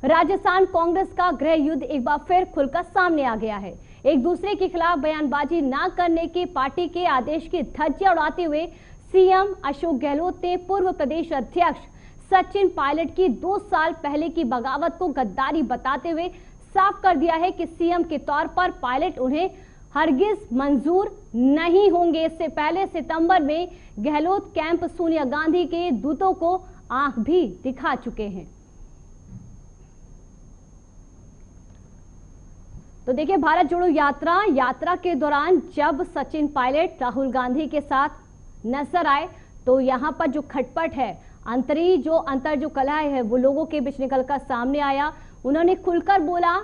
राजस्थान कांग्रेस का गृह युद्ध एक बार फिर खुलकर सामने आ गया है। एक दूसरे के खिलाफ बयानबाजी न करने के पार्टी के आदेश की धज्जियां उड़ाते हुए सीएम अशोक गहलोत ने पूर्व प्रदेश अध्यक्ष सचिन पायलट की 2 साल पहले की बगावत को गद्दारी बताते हुए साफ कर दिया है कि सीएम के तौर पर पायलट उन्हें हरगिज मंजूर नहीं होंगे। इससे पहले सितंबर में गहलोत कैंप सोनिया गांधी के दूतों को आंख भी दिखा चुके हैं। तो देखिए, भारत जोड़ो यात्रा के दौरान जब सचिन पायलट राहुल गांधी के साथ नजर आए तो यहां पर जो खटपट है, अंतर जो कलह है वो लोगों के बीच निकलकर सामने आया। उन्होंने खुलकर बोला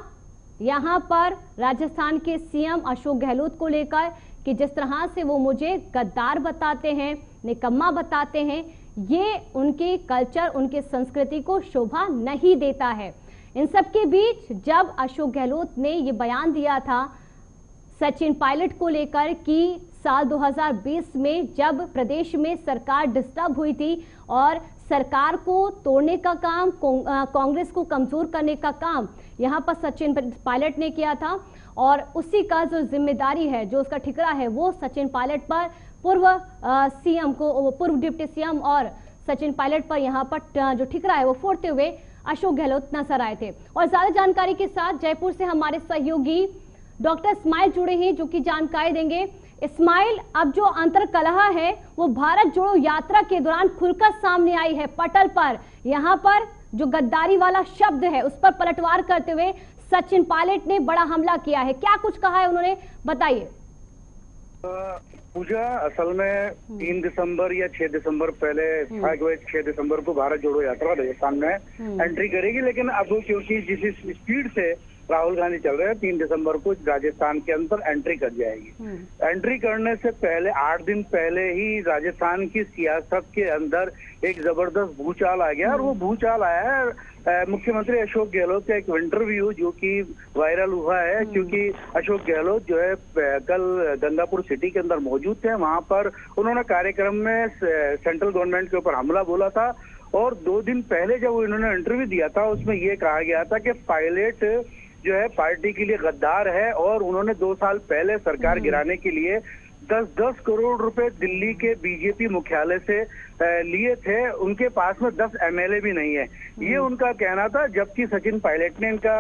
यहां पर राजस्थान के सीएम अशोक गहलोत को लेकर कि जिस तरह से वो मुझे गद्दार बताते हैं, निकम्मा बताते हैं, ये उनके कल्चर, उनके संस्कृति को शोभा नहीं देता है। इन सब के बीच जब अशोक गहलोत ने ये बयान दिया था सचिन पायलट को लेकर कि साल 2020 में जब प्रदेश में सरकार डिस्टर्ब हुई थी और सरकार को तोड़ने का काम, कांग्रेस को कमजोर करने का काम यहां पर सचिन पायलट ने किया था और उसी का जो जिम्मेदारी है, जो उसका ठिकरा है, वो सचिन पायलट पर, पूर्व डिप्टी सीएम और सचिन पायलट पर यहां पर जो ठिकरा है वो फोड़ते हुए अशोक गहलोत नजर आए थे। और ज्यादा जानकारी के साथ जयपुर से हमारे सहयोगी डॉक्टर इस्माइल जुड़े हैं जो कि जानकारी देंगे। इस्माइल, अब जो अंतर कलह है वो भारत जोड़ो यात्रा के दौरान खुलकर सामने आई है। पटल पर यहाँ पर जो गद्दारी वाला शब्द है उस पर पलटवार करते हुए सचिन पायलट ने बड़ा हमला किया है। क्या कुछ कहा है उन्होंने, बताइए। पूजा, असल में 3 दिसंबर या 6 दिसंबर पहले 6 दिसंबर को भारत जोड़ो यात्रा राजस्थान में एंट्री करेगी, लेकिन अब क्योंकि जिस स्पीड से राहुल गांधी चल रहे हैं 3 दिसंबर को राजस्थान के अंदर एंट्री कर जाएगी। एंट्री करने से पहले 8 दिन पहले ही राजस्थान की सियासत के अंदर एक जबरदस्त भूचाल आ गया और वो भूचाल आया है मुख्यमंत्री अशोक गहलोत का एक इंटरव्यू जो कि वायरल हुआ है, क्योंकि अशोक गहलोत जो है कल गंगापुर सिटी के अंदर मौजूद थे। वहां पर उन्होंने कार्यक्रम में सेंट्रल गवर्नमेंट के ऊपर हमला बोला था और 2 दिन पहले जब उन्होंने इंटरव्यू दिया था उसमें ये कहा गया था कि पायलट जो है पार्टी के लिए गद्दार है और उन्होंने 2 साल पहले सरकार गिराने के लिए 10-10 करोड़ रुपए दिल्ली के बीजेपी मुख्यालय से लिए थे। उनके पास में 10 एमएलए भी नहीं है, ये उनका कहना था। जबकि सचिन पायलट ने इनका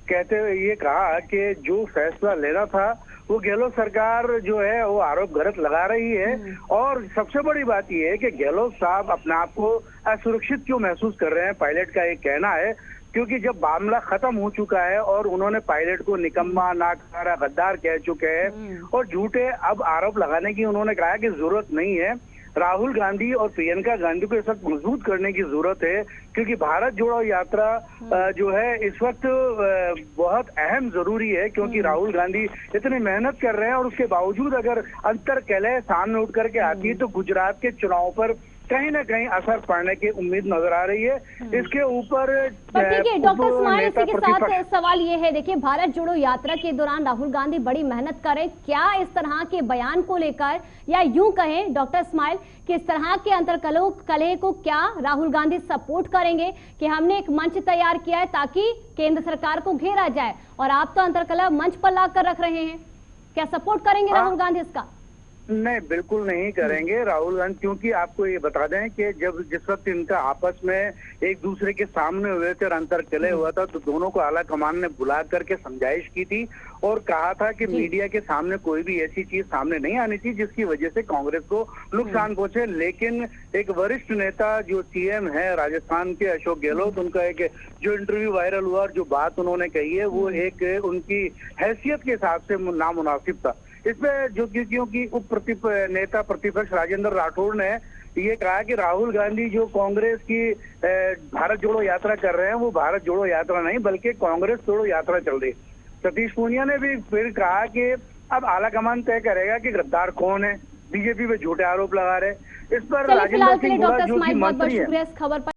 कहते हुए ये कहा कि जो फैसला लेना था वो गहलोत सरकार जो है वो आरोप गलत लगा रही है। और सबसे बड़ी बात ये है कि गहलोत साहब अपने आप को असुरक्षित क्यों महसूस कर रहे हैं, पायलट का एक कहना है, क्योंकि जब मामला खत्म हो चुका है और उन्होंने पायलट को निकम्मा, नाकारा, गद्दार कह चुके हैं और झूठे अब आरोप लगाने की उन्होंने कहा कि जरूरत नहीं है। राहुल गांधी और प्रियंका गांधी को इस वक्त मजबूत करने की जरूरत है, क्योंकि भारत जोड़ो यात्रा जो है इस वक्त बहुत अहम जरूरी है, क्योंकि राहुल गांधी इतनी मेहनत कर रहे हैं और उसके बावजूद अगर अंतर कलह सामने उठ करके आती है तो गुजरात के चुनाव पर कहीं ना कहीं असर पड़ने की उम्मीद नजर आ रही है। इसके ऊपर देखिए डॉक्टर इस्माइल, इसी के साथ सवाल ये है, देखिए भारत जोड़ो यात्रा के दौरान राहुल गांधी बड़ी मेहनत कर रहे, क्या इस तरह के बयान को लेकर, या यूं कहें डॉक्टर इस्माइल कि इस तरह के अंतर्कलह को क्या राहुल गांधी सपोर्ट करेंगे कि हमने एक मंच तैयार किया है ताकि केंद्र सरकार को घेरा जाए और आप तो अंतर्कलह मंच पर ला कर रख रहे हैं, क्या सपोर्ट करेंगे राहुल गांधी इसका? नहीं, बिल्कुल नहीं करेंगे राहुल गांधी, क्योंकि आपको ये बता दें कि जिस वक्त इनका आपस में एक दूसरे के सामने हुए थे और अंतर कलह हुआ था तो दोनों को आला कमान ने बुला करके समझाइश की थी और कहा था कि मीडिया के सामने कोई भी ऐसी चीज सामने नहीं आनी थी जिसकी वजह से कांग्रेस को नुकसान पहुंचे। लेकिन एक वरिष्ठ नेता जो सीएम है राजस्थान के अशोक गहलोत, उनका एक जो इंटरव्यू वायरल हुआ और जो बात उन्होंने कही है वो एक उनकी हैसियत के हिसाब से नामुनासिब था। इसमें जो क्योंकि नेता प्रतिपक्ष राजेंद्र राठौड़ ने ये कहा कि राहुल गांधी जो कांग्रेस की भारत जोड़ो यात्रा कर रहे हैं वो भारत जोड़ो यात्रा नहीं बल्कि कांग्रेस जोड़ो यात्रा चल रही। सतीश पूनिया ने भी फिर कहा कि अब आलाकमान तय करेगा कि गद्दार कौन है, बीजेपी पे झूठे आरोप लगा रहे। इस पर राजेंद्र सिंह जो कि मंत्री है।